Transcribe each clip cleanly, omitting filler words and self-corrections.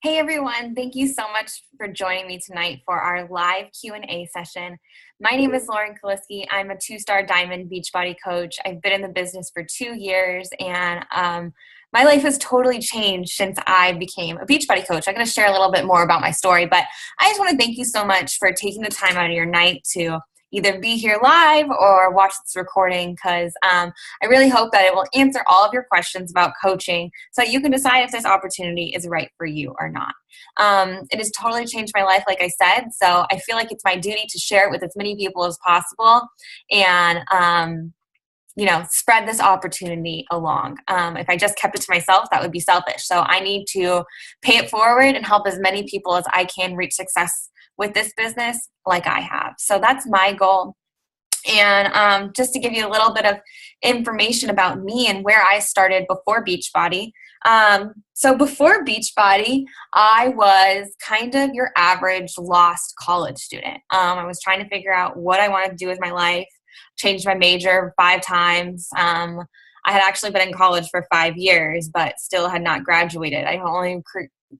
Hey everyone, thank you so much for joining me tonight for our live Q&A session. My name is Lauren Kilisky. I'm a two-star diamond Beachbody coach. I've been in the business for 2 years and my life has totally changed since I became a Beachbody coach. I'm going to share a little bit more about my story, but I just want to thank you so much for taking the time out of your night to either be here live or watch this recording because I really hope that it will answer all of your questions about coaching so that you can decide if this opportunity is right for you or not. It has totally changed my life, like I said, so I feel like it's my duty to share it with as many people as possible and spread this opportunity along. If I just kept it to myself, that would be selfish. So I need to pay it forward and help as many people as I can reach success with this business like I have. So that's my goal. And just to give you a little bit of information about me and where I started before Beachbody. So before Beachbody, I was kind of your average lost college student. I was trying to figure out what I wanted to do with my life, changed my major 5 times. I had actually been in college for 5 years, but still had not graduated. I only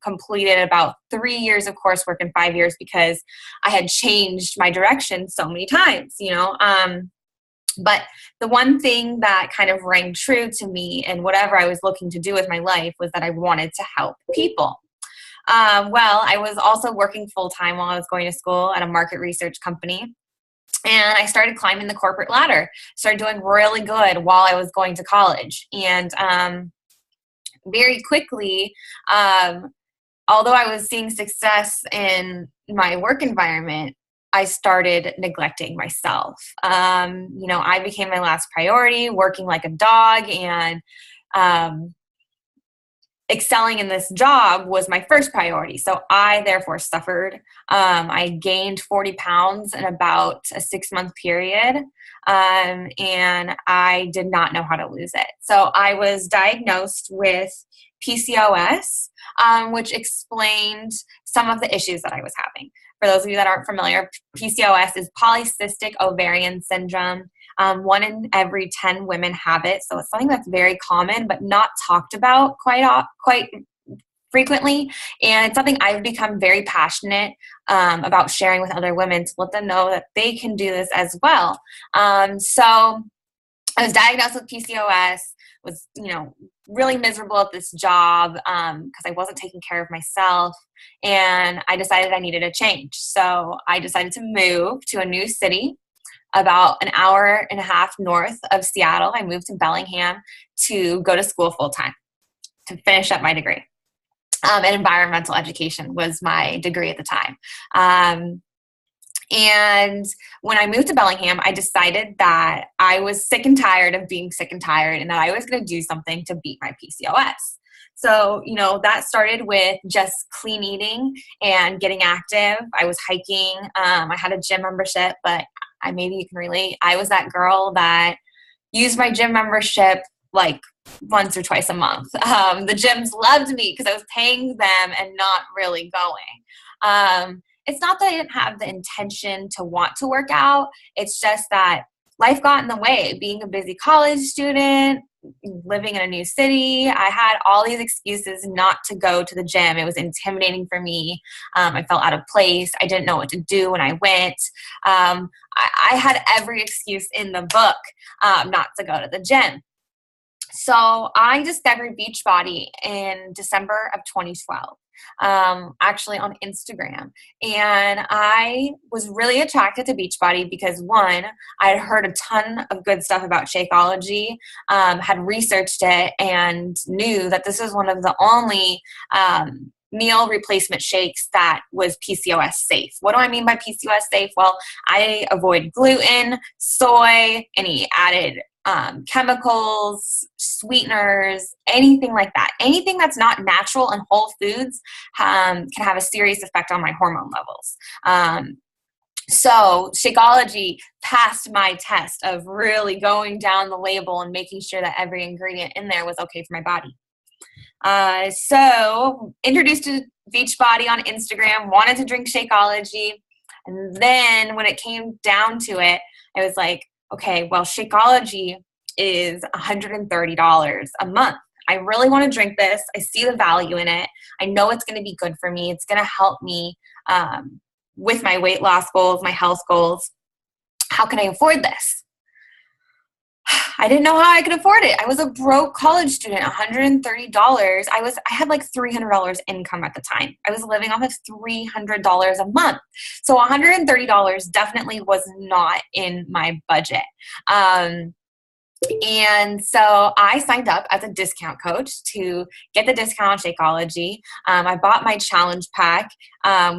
completed about 3 years of coursework in 5 years because I had changed my direction so many times, But the one thing that kind of rang true to me and whatever I was looking to do with my life was that I wanted to help people. I was also working full-time while I was going to school at a market research company. And I started climbing the corporate ladder, started doing really good while I was going to college. And very quickly, although I was seeing success in my work environment, I started neglecting myself. I became my last priority, working like a dog, and excelling in this job was my first priority. So I therefore suffered. I gained 40 pounds in about a 6-month period, and I did not know how to lose it. So I was diagnosed with PCOS, which explained some of the issues that I was having. For those of you that aren't familiar, PCOS is polycystic ovarian syndrome. 1 in every 10 women have it. So it's something that's very common, but not talked about quite frequently. And it's something I've become very passionate about sharing with other women to let them know that they can do this as well. So I was diagnosed with PCOS, was, really miserable at this job because I wasn't taking care of myself, and I decided I needed a change. So I decided to move to a new city about an hour and a half north of Seattle. I moved to Bellingham to go to school full-time to finish up my degree. And environmental education was my degree at the time. And when I moved to Bellingham, I decided that I was sick and tired of being sick and tired and that I was going to do something to beat my PCOS. So, that started with just clean eating and getting active. I was hiking. I had a gym membership, but maybe you can relate. I was that girl that used my gym membership like once or twice a month. The gyms loved me because I was paying them and not really going. It's not that I didn't have the intention to want to work out. It's just that life got in the way. Being a busy college student, living in a new city, I had all these excuses not to go to the gym. It was intimidating for me. I felt out of place. I didn't know what to do when I went. I had every excuse in the book not to go to the gym. So I discovered Beachbody in December of 2012. Actually on Instagram. And I was really attracted to Beachbody because 1, I had heard a ton of good stuff about Shakeology, had researched it and knew that this was one of the only meal replacement shakes that was PCOS safe. What do I mean by PCOS safe? Well, I avoid gluten, soy, any added chemicals, sweeteners, anything like that. Anything that's not natural and whole foods can have a serious effect on my hormone levels. So Shakeology passed my test of really going down the label and making sure that every ingredient in there was okay for my body. So introduced to Beachbody on Instagram, wanted to drink Shakeology. And then when it came down to it, I was like, okay, well, Shakeology is $130 a month. I really want to drink this. I see the value in it. I know it's going to be good for me. It's going to help me with my weight loss goals, my health goals. How can I afford this? I didn't know how I could afford it. I was a broke college student, $130. I had like $300 income at the time. I was living off of $300 a month. So $130 definitely was not in my budget. And so I signed up as a discount coach to get the discount on Shakeology. I bought my challenge pack,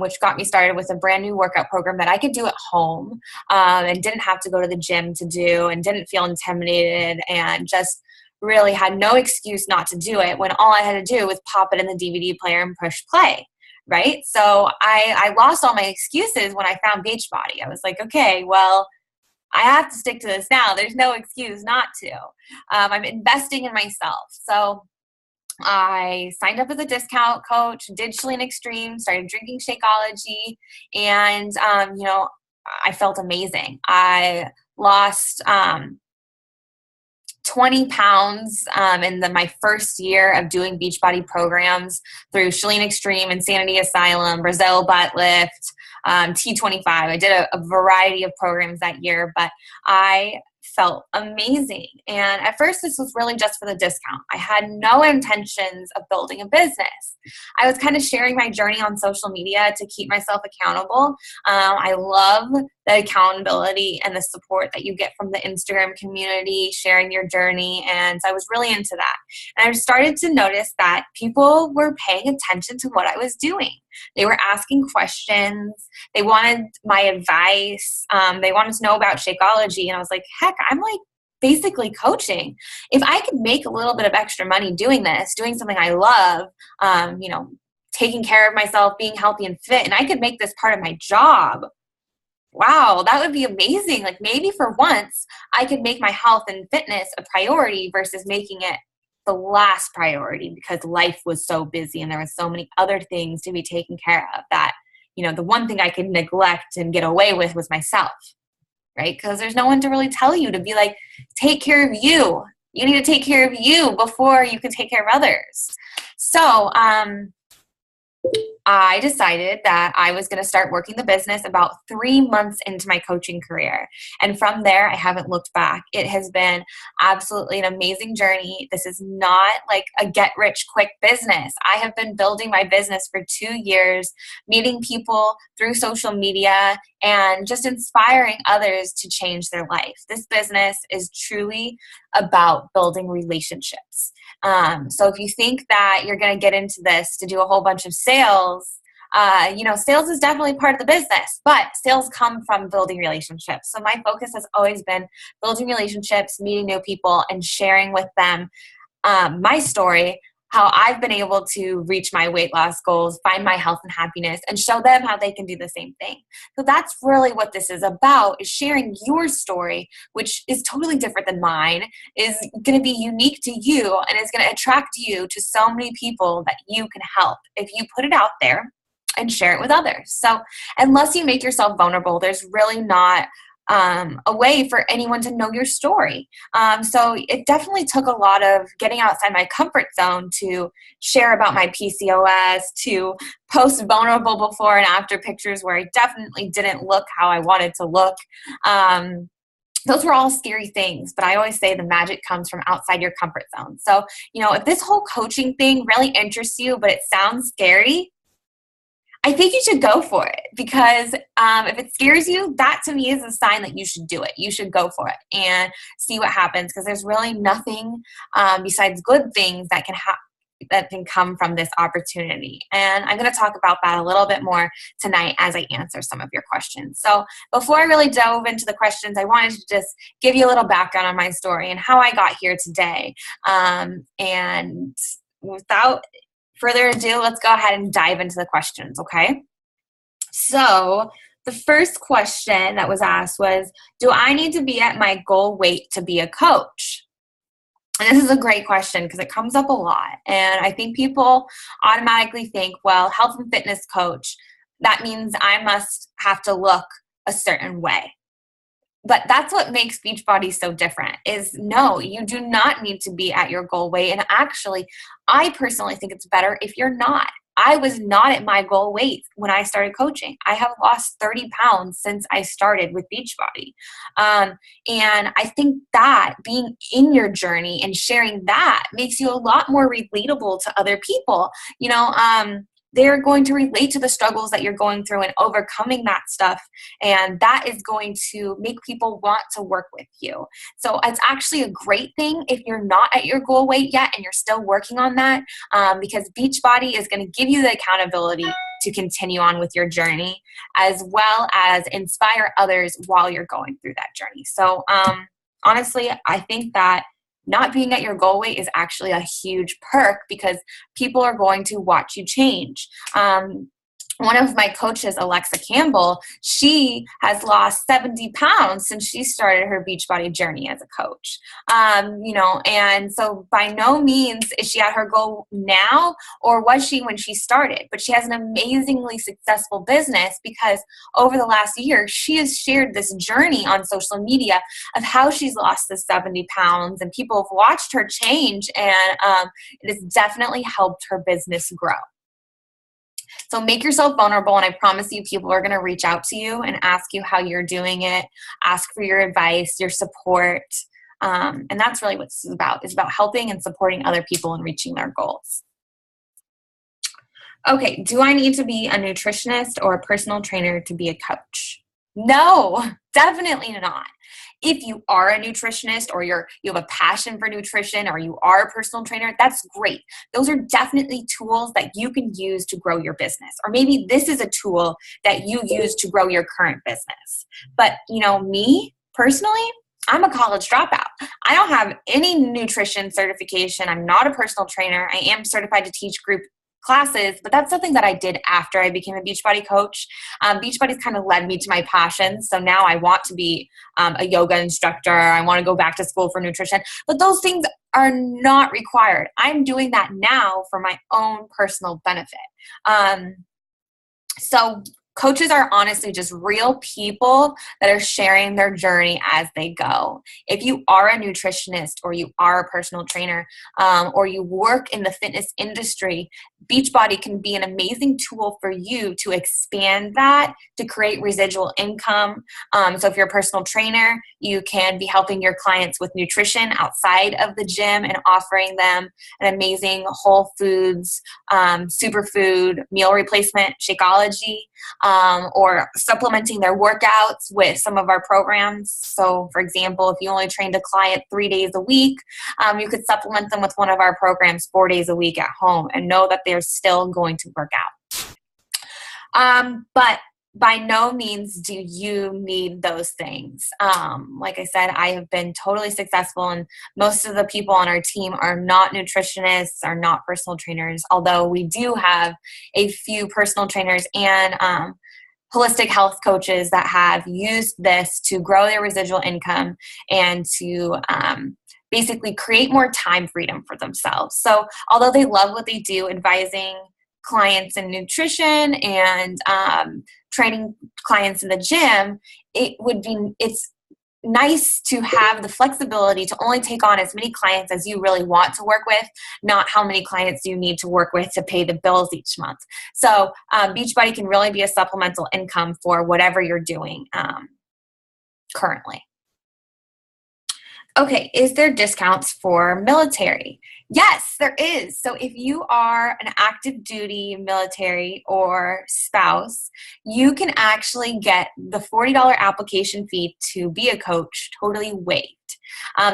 which got me started with a brand new workout program that I could do at home, and didn't have to go to the gym to do, and didn't feel intimidated, and just really had no excuse not to do it when all I had to do was pop it in the DVD player and push play. Right? So I lost all my excuses when I found Beachbody. I was like, okay, well, I have to stick to this now. There's no excuse not to. I'm investing in myself. So I signed up as a discount coach, did Shakeology Extreme, started drinking Shakeology, and, I felt amazing. I lost 20 pounds in my first year of doing Beachbody programs through Shakeology Extreme, Insanity Asylum, Brazil Butt Lift, T25. I did a variety of programs that year, but I felt amazing. And at first, this was really just for the discount. I had no intentions of building a business. I was kind of sharing my journey on social media to keep myself accountable. I love the accountability and the support that you get from the Instagram community, sharing your journey. And so I was really into that. And I started to notice that people were paying attention to what I was doing. They were asking questions. They wanted my advice. They wanted to know about Shakeology. And I was like, heck, I'm like basically coaching. If I could make a little bit of extra money doing this, doing something I love, taking care of myself, being healthy and fit, and I could make this part of my job, wow, that would be amazing. Like maybe for once I could make my health and fitness a priority versus making it the last priority because life was so busy and there was so many other things to be taken care of that, the one thing I could neglect and get away with was myself, right? Because there's no one to really tell you to be like, take care of you. You need to take care of you before you can take care of others. So, I decided that I was going to start working the business about 3 months into my coaching career. And from there, I haven't looked back. It has been absolutely an amazing journey. This is not like a get-rich-quick business. I have been building my business for 2 years, meeting people through social media, and just inspiring others to change their life. This business is truly about building relationships. So if you think that you're going to get into this to do a whole bunch of sales, sales is definitely part of the business, but sales come from building relationships. So my focus has always been building relationships, meeting new people, and sharing with them my story, how I've been able to reach my weight loss goals, find my health and happiness, and show them how they can do the same thing. So that's really what this is about, is sharing your story, which is totally different than mine, is going to be unique to you, and is going to attract you to so many people that you can help if you put it out there and share it with others. So unless you make yourself vulnerable, there's really not a way for anyone to know your story. So it definitely took a lot of getting outside my comfort zone to share about my PCOS, to post vulnerable before and after pictures where I definitely didn't look how I wanted to look. Those were all scary things, but I always say the magic comes from outside your comfort zone. So, if this whole coaching thing really interests you, but it sounds scary, I think you should go for it, because if it scares you, that to me is a sign that you should do it. You should go for it and see what happens, because there's really nothing besides good things that can come from this opportunity. And I'm going to talk about that a little bit more tonight as I answer some of your questions. So before I really dove into the questions, I wanted to just give you a little background on my story and how I got here today. And without further ado, let's go ahead and dive into the questions, okay? So the first question that was asked was, do I need to be at my goal weight to be a coach? And this is a great question because it comes up a lot. And I think people automatically think, well, health and fitness coach, that means I must have to look a certain way. But that's what makes Beachbody so different is no, you do not need to be at your goal weight. And actually, I personally think it's better if you're not. I was not at my goal weight when I started coaching. I have lost 30 pounds since I started with Beachbody. And I think that being in your journey and sharing that makes you a lot more relatable to other people. They're going to relate to the struggles that you're going through and overcoming that stuff. And that is going to make people want to work with you. So it's actually a great thing if you're not at your goal weight yet and you're still working on that, because Beachbody is going to give you the accountability to continue on with your journey, as well as inspire others while you're going through that journey. So honestly, I think that not being at your goal weight is actually a huge perk because people are going to watch you change. One of my coaches, Alexa Campbell, she has lost 70 pounds since she started her Beachbody journey as a coach. And so by no means is she at her goal now, or was she when she started, but she has an amazingly successful business because over the last year, she has shared this journey on social media of how she's lost the 70 pounds, and people have watched her change, and it has definitely helped her business grow. So make yourself vulnerable, and I promise you people are going to reach out to you and ask you how you're doing it, ask for your advice, your support, and that's really what this is about. It's about helping and supporting other people and reaching their goals. Okay, do I need to be a nutritionist or a personal trainer to be a coach? No, definitely not. If you are a nutritionist or you have a passion for nutrition or you are a personal trainer, that's great. Those are definitely tools that you can use to grow your business. Or maybe this is a tool that you use to grow your current business. But, me personally, I'm a college dropout. I don't have any nutrition certification. I'm not a personal trainer. I am certified to teach group classes, but that's something that I did after I became a Beachbody coach. Beachbody's kind of led me to my passions. So now I want to be a yoga instructor. I want to go back to school for nutrition, but those things are not required. I'm doing that now for my own personal benefit. So coaches are honestly just real people that are sharing their journey as they go. If you are a nutritionist or you are a personal trainer or you work in the fitness industry, Beachbody can be an amazing tool for you to expand that, to create residual income. So if you're a personal trainer, you can be helping your clients with nutrition outside of the gym and offering them an amazing whole foods, superfood meal replacement, Shakeology, or supplementing their workouts with some of our programs. So for example, if you only trained a client 3 days a week, you could supplement them with one of our programs 4 days a week at home and know that they're still going to work out. But by no means do you need those things. Like I said, I have been totally successful, and most of the people on our team are not nutritionists, are not personal trainers, although we do have a few personal trainers and holistic health coaches that have used this to grow their residual income and to basically create more time freedom for themselves. So although they love what they do, advising clients in nutrition and training clients in the gym, it's nice to have the flexibility to only take on as many clients as you really want to work with, not how many clients you need to work with to pay the bills each month. So Beachbody can really be a supplemental income for whatever you're doing currently. Okay, is there discounts for military? Yes, there is. So if you are an active duty military or spouse, you can actually get the $40 application fee to be a coach totally waived.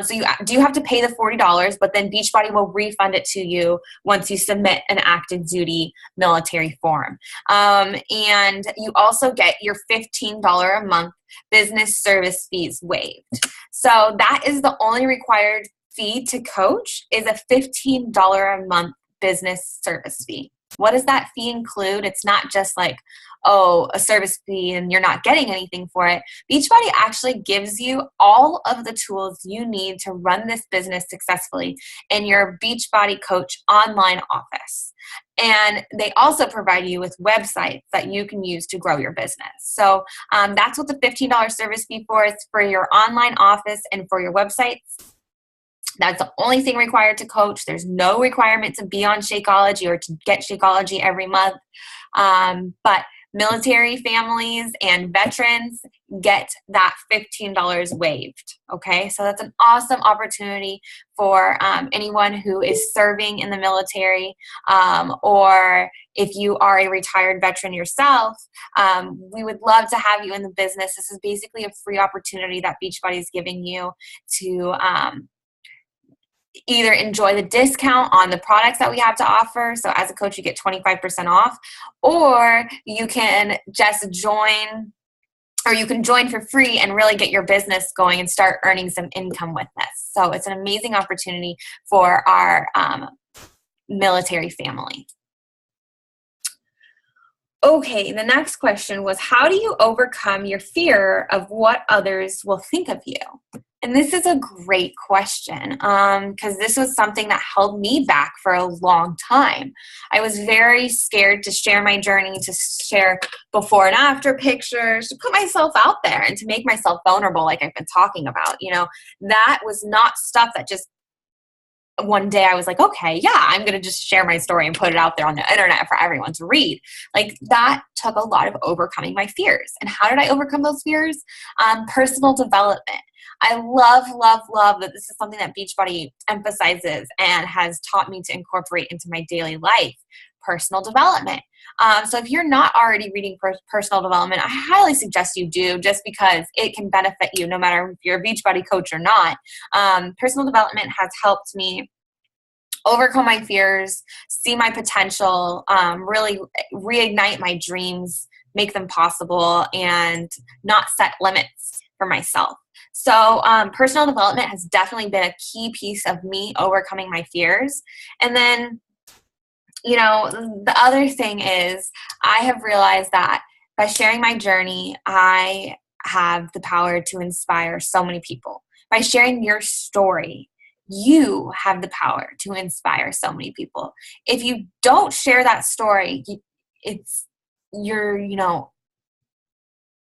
So you do have to pay the $40, but then Beachbody will refund it to you once you submit an active duty military form. And you also get your $15 a month business service fees waived. So that is the only required fee to coach is a $15 a month business service fee. What does that fee include? It's not just like, oh, a service fee and you're not getting anything for it. Beachbody actually gives you all of the tools you need to run this business successfully in your Beachbody Coach online office. And they also provide you with websites that you can use to grow your business. So that's what the $15 service fee for is, for your online office and for your websites. That's the only thing required to coach. There's no requirement to be on Shakeology or to get Shakeology every month. But military families and veterans get that $15 waived. Okay, so that's an awesome opportunity for anyone who is serving in the military, or if you are a retired veteran yourself. We would love to have you in the business. This is basically a free opportunity that Beachbody is giving you to either enjoy the discount on the products that we have to offer. So as a coach, you get 25% off, or you can just join, or you can join for free and really get your business going and start earning some income with this. So it's an amazing opportunity for our military family. Okay, the next question was, how do you overcome your fear of what others will think of you? And this is a great question, because this was something that held me back for a long time. I was very scared to share my journey, to share before and after pictures, to put myself out there and to make myself vulnerable like I've been talking about. You know, that was not stuff that just one day I was like, okay, yeah, I'm going to just share my story and put it out there on the internet for everyone to read. Like, that took a lot of overcoming my fears. And how did I overcome those fears? Personal development. I love that this is something that Beachbody emphasizes and has taught me to incorporate into my daily life. Personal development. So if you're not already reading personal development, I highly suggest you do, just because it can benefit you no matter if you're a Beachbody coach or not. Personal development has helped me overcome my fears, see my potential, really reignite my dreams, make them possible, and not set limits for myself. So personal development has definitely been a key piece of me overcoming my fears. And then, you know, the other thing is, I have realized that by sharing my journey, I have the power to inspire so many people. By sharing your story, you have the power to inspire so many people. If you don't share that story, you're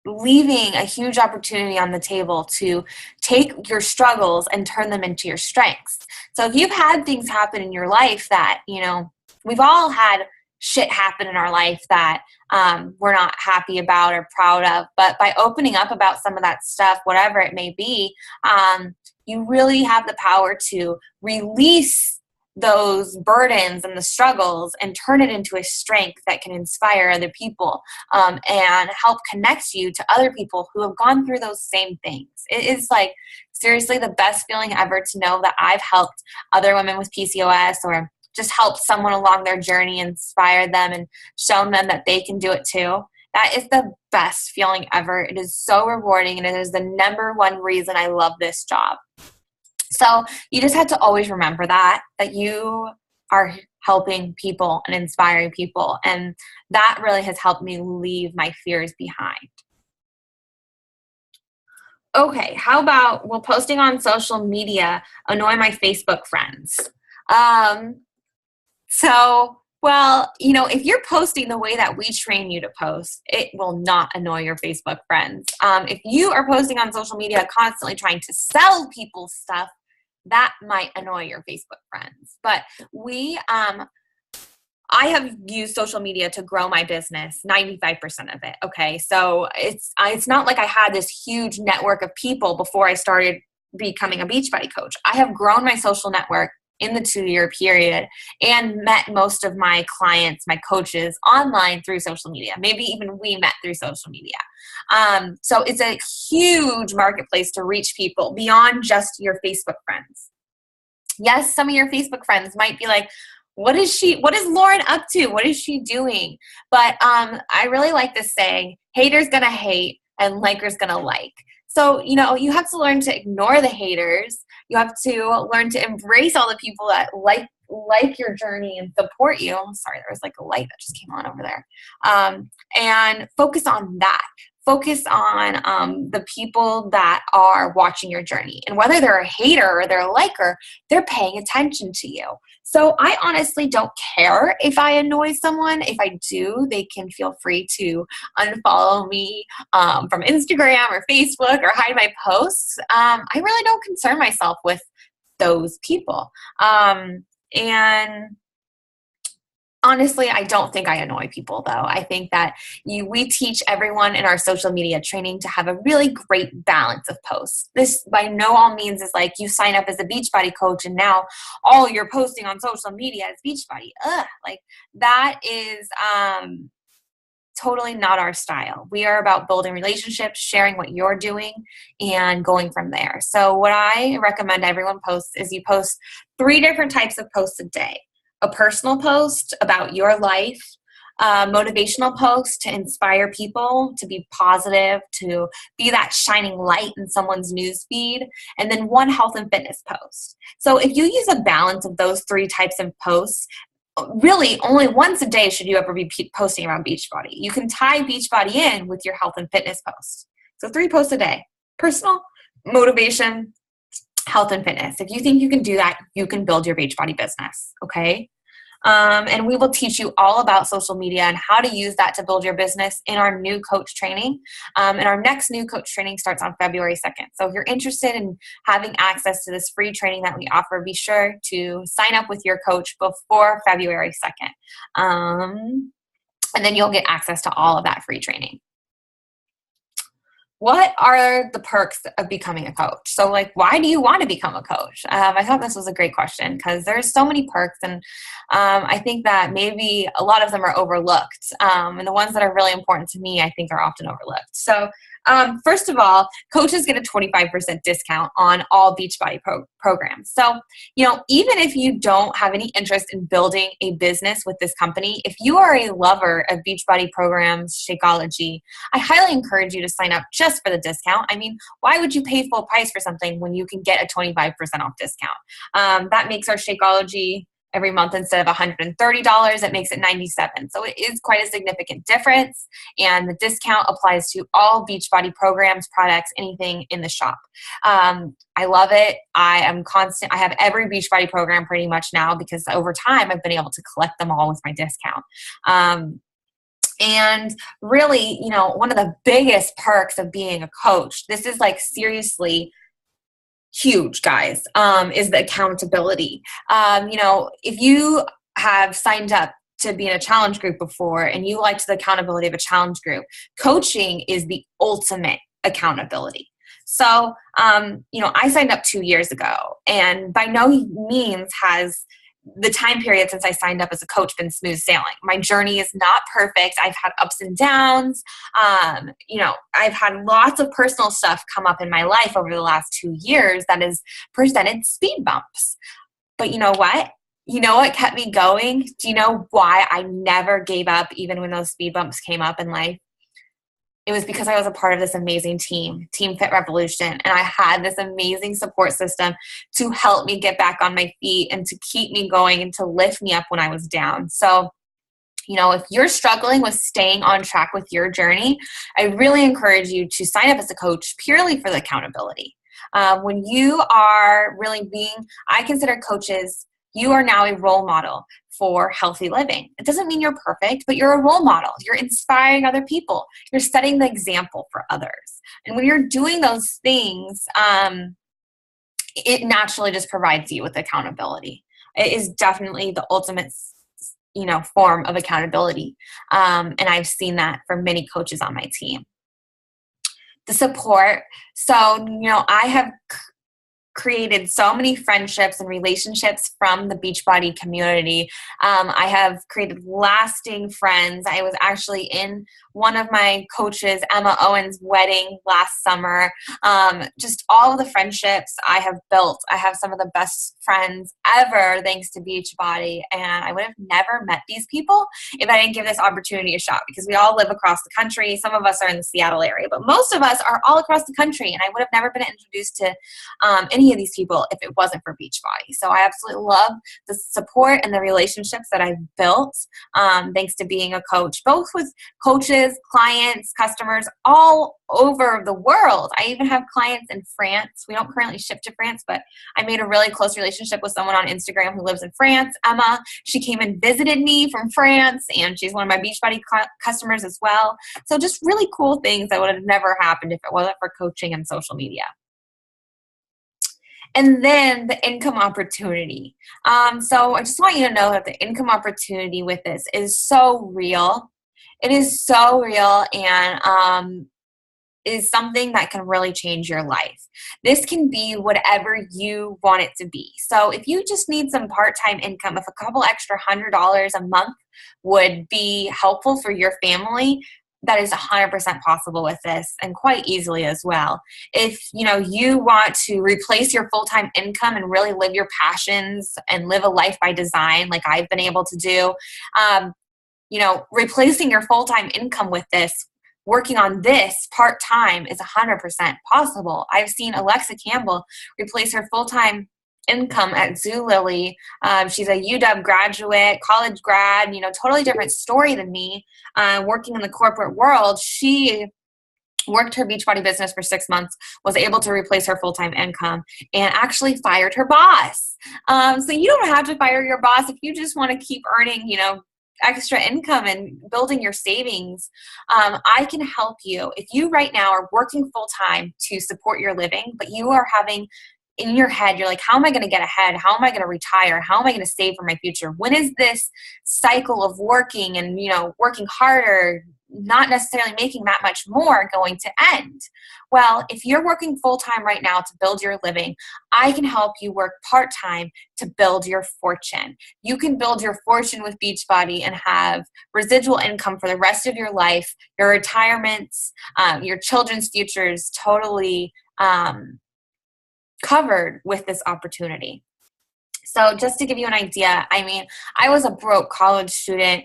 leaving a huge opportunity on the table to take your struggles and turn them into your strengths. So if you've had things happen in your life that, we've all had shit happen in our life that we're not happy about or proud of, but by opening up about some of that stuff, whatever it may be, you really have the power to release those burdens and the struggles and turn it into a strength that can inspire other people, and help connect you to other people who have gone through those same things. It is like seriously the best feeling ever to know that I've helped other women with PCOS, or just helped someone along their journey, inspire them and shown them that they can do it too. That is the best feeling ever. It is so rewarding, and it is the number one reason I love this job. So you just have to always remember that you are helping people and inspiring people. And that really has helped me leave my fears behind. Okay, how about, will posting on social media annoy my Facebook friends? If you're posting the way that we train you to post, it will not annoy your Facebook friends. If you are posting on social media constantly trying to sell people stuff, that might annoy your Facebook friends. But I have used social media to grow my business, 95% of it. Okay. So it's not like I had this huge network of people before I started becoming a Beachbody coach. I have grown my social network in the 2-year period and met most of my clients, my coaches online through social media. Maybe even we met through social media. So it's a huge marketplace to reach people beyond just your Facebook friends. Yes, some of your Facebook friends might be like, what is Lauren up to? What is she doing? But I really like this saying, haters gonna hate and likers gonna like. So, you have to learn to ignore the haters. You have to learn to embrace all the people that like like your journey and support you. Sorry, there was like a light that just came on over there. And focus on that. Focus on the people that are watching your journey. And whether they're a hater or they're a liker, they're paying attention to you. So I honestly don't care if I annoy someone. If I do, they can feel free to unfollow me from Instagram or Facebook or hide my posts. I really don't concern myself with those people. And honestly, I don't think I annoy people, though. I think that we teach everyone in our social media training to have a really great balance of posts. This by no all means is like you sign up as a Beachbody coach and now all you're posting on social media is Beachbody. Like that is totally not our style. We are about building relationships, sharing what you're doing, and going from there. So what I recommend everyone posts is you post 3 different types of posts a day. A personal post about your life, a motivational post to inspire people to be positive, to be that shining light in someone's newsfeed, and then 1 health and fitness post. So if you use a balance of those 3 types of posts, really only once a day should you ever be posting around Beachbody. You can tie Beachbody in with your health and fitness posts. So 3 posts a day: personal, motivation, health and fitness. If you think you can do that, you can build your Beachbody business, okay? And we will teach you all about social media and how to use that to build your business in our new coach training. And our next new coach training starts on February 2nd. So if you're interested in having access to this free training that we offer, be sure to sign up with your coach before February 2nd. And then you'll get access to all of that free training. What are the perks of becoming a coach? So like, why do you want to become a coach? I thought this was a great question because there's so many perks, and I think that maybe a lot of them are overlooked. And the ones that are really important to me, I think, are often overlooked. So first of all, coaches get a 25% discount on all Beachbody programs. So, even if you don't have any interest in building a business with this company, if you are a lover of Beachbody programs, Shakeology, I highly encourage you to sign up just for the discount. I mean, why would you pay full price for something when you can get a 25% off discount? That makes our Shakeology every month, instead of $130, it makes it $97. So it is quite a significant difference. And the discount applies to all Beachbody programs, products, anything in the shop. I love it. I have every Beachbody program pretty much now because over time I've been able to collect them all with my discount. And really, one of the biggest perks of being a coach, this is like seriously huge, guys, is the accountability. If you have signed up to be in a challenge group before and you liked the accountability of a challenge group, coaching is the ultimate accountability. So, I signed up 2 years ago, and by no means has the time period since I signed up as a coach been smooth sailing. My journey is not perfect. I've had ups and downs. I've had lots of personal stuff come up in my life over the last 2 years that has presented speed bumps. But you know what? You know what kept me going? Do you know why I never gave up even when those speed bumps came up in life? It was because I was a part of this amazing team, Team Fit Revolution, and I had this amazing support system to help me get back on my feet and to keep me going and to lift me up when I was down. So, if you're struggling with staying on track with your journey, I really encourage you to sign up as a coach purely for the accountability. When you are really I consider coaches, you are now a role model for healthy living. It doesn't mean you're perfect, but you're a role model. You're inspiring other people. You're setting the example for others. And when you're doing those things, it naturally just provides you with accountability. It is definitely the ultimate, form of accountability. And I've seen that for many coaches on my team. The support. So, I have created so many friendships and relationships from the Beachbody community. I have created lasting friends. I was actually in one of my coaches, Emma Owen's wedding last summer. Just all of the friendships I have built. I have some of the best friends ever thanks to Beachbody. And I would have never met these people if I didn't give this opportunity a shot, because we all live across the country. Some of us are in the Seattle area, but most of us are all across the country. And I would have never been introduced to any any of these people if it wasn't for Beachbody. So I absolutely love the support and the relationships that I've built thanks to being a coach, both with coaches, clients, customers all over the world. I even have clients in France. We don't currently ship to France, but I made a really close relationship with someone on Instagram who lives in France, Emma. She came and visited me from France, and she's one of my Beachbody customers as well. So just really cool things that would have never happened if it wasn't for coaching and social media. And then the income opportunity. So I just want you to know that the income opportunity with this is so real. It is so real, and is something that can really change your life. This can be whatever you want it to be. So if you just need some part-time income, if a couple extra $100 a month would be helpful for your family, that is 100% possible with this, and quite easily as well. If you want to replace your full-time income and really live your passions and live a life by design like I've been able to do, replacing your full-time income with this, working on this part-time is 100% possible. I've seen Alexa Campbell replace her full-time income at Zulily. She's a UW graduate, college grad, totally different story than me. Working in the corporate world, she worked her Beachbody business for 6 months, was able to replace her full-time income, and actually fired her boss. So you don't have to fire your boss if you just want to keep earning, extra income and building your savings. I can help you. If you right now are working full-time to support your living, but you are having in your head, you're like, how am I going to get ahead? How am I going to retire? How am I going to save for my future? When is this cycle of working and, working harder, not necessarily making that much more, going to end? Well, if you're working full-time right now to build your living, I can help you work part-time to build your fortune. You can build your fortune with Beachbody and have residual income for the rest of your life, your retirements, your children's futures totally covered with this opportunity. So just to give you an idea, I was a broke college student,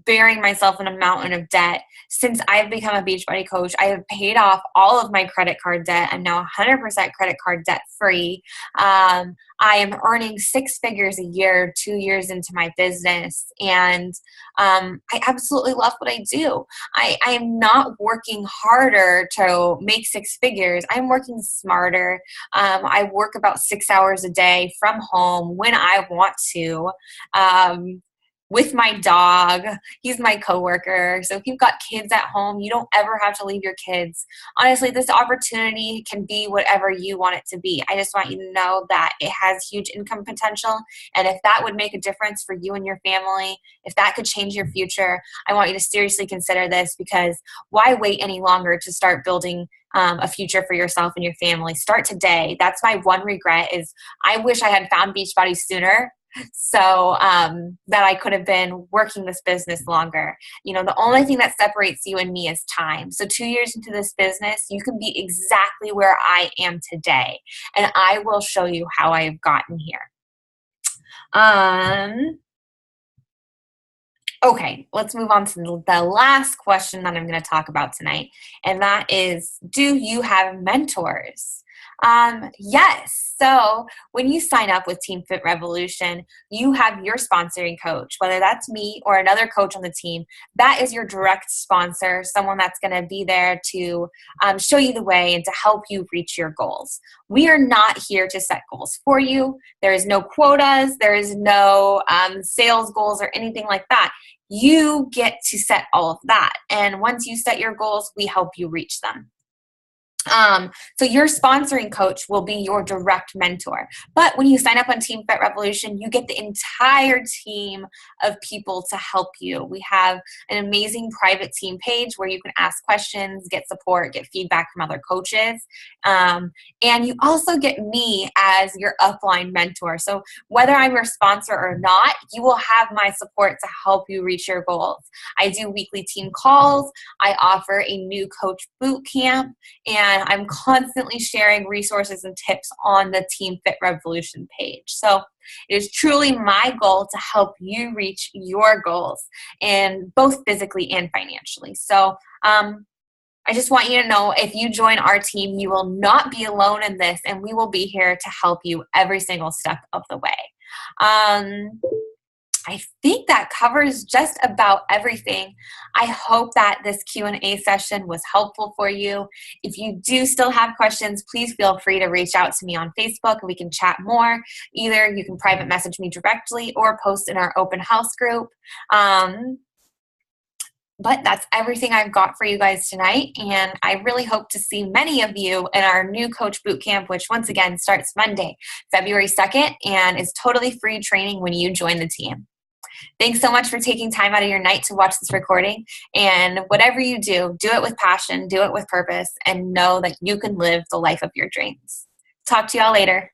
burying myself in a mountain of debt. Since I've become a Beachbody coach, I have paid off all of my credit card debt. I'm now 100% credit card debt free. I am earning 6 figures a year, 2 years into my business, and I absolutely love what I do. I am not working harder to make 6 figures. I'm working smarter. I work about 6 hours a day from home when I want to. With my dog. He's my coworker. So if you've got kids at home, you don't ever have to leave your kids. Honestly, this opportunity can be whatever you want it to be. I just want you to know that it has huge income potential. And if that would make a difference for you and your family, if that could change your future, I want you to seriously consider this, because why wait any longer to start building a future for yourself and your family? Start today. That's my one regret, is I wish I had found Beachbody sooner, so that I could have been working this business longer. The only thing that separates you and me is time. So 2 years into this business, you can be exactly where I am today, and I will show you how I have gotten here. Okay, let's move on to the last question that I'm going to talk about tonight, and that is, do you have mentors? Yes. So when you sign up with Team Fit Revolution, you have your sponsoring coach, whether that's me or another coach on the team. That is your direct sponsor, someone that's going to be there to show you the way and to help you reach your goals. We are not here to set goals for you. There is no quotas. There is no sales goals or anything like that. You get to set all of that. And once you set your goals, we help you reach them. So your sponsoring coach will be your direct mentor. But when you sign up on Team Fit Revolution, you get the entire team of people to help you. We have an amazing private team page where you can ask questions, get support, get feedback from other coaches. And you also get me as your upline mentor. So whether I'm your sponsor or not, you will have my support to help you reach your goals. I do weekly team calls. I offer a new coach boot camp, and I'm constantly sharing resources and tips on the Team Fit Revolution page. So it is truly my goal to help you reach your goals, and both physically and financially. So I just want you to know, if you join our team, you will not be alone in this, and we will be here to help you every single step of the way. I think that covers just about everything. I hope that this Q&A session was helpful for you. If you do still have questions, please feel free to reach out to me on Facebook and we can chat more. Either you can private message me directly or post in our open house group. But that's everything I've got for you guys tonight. And I really hope to see many of you in our new coach boot camp, which once again starts Monday, February 2nd, and is totally free training when you join the team. Thanks so much for taking time out of your night to watch this recording. And whatever you do it with passion, do it with purpose, and know that you can live the life of your dreams. Talk to y'all later.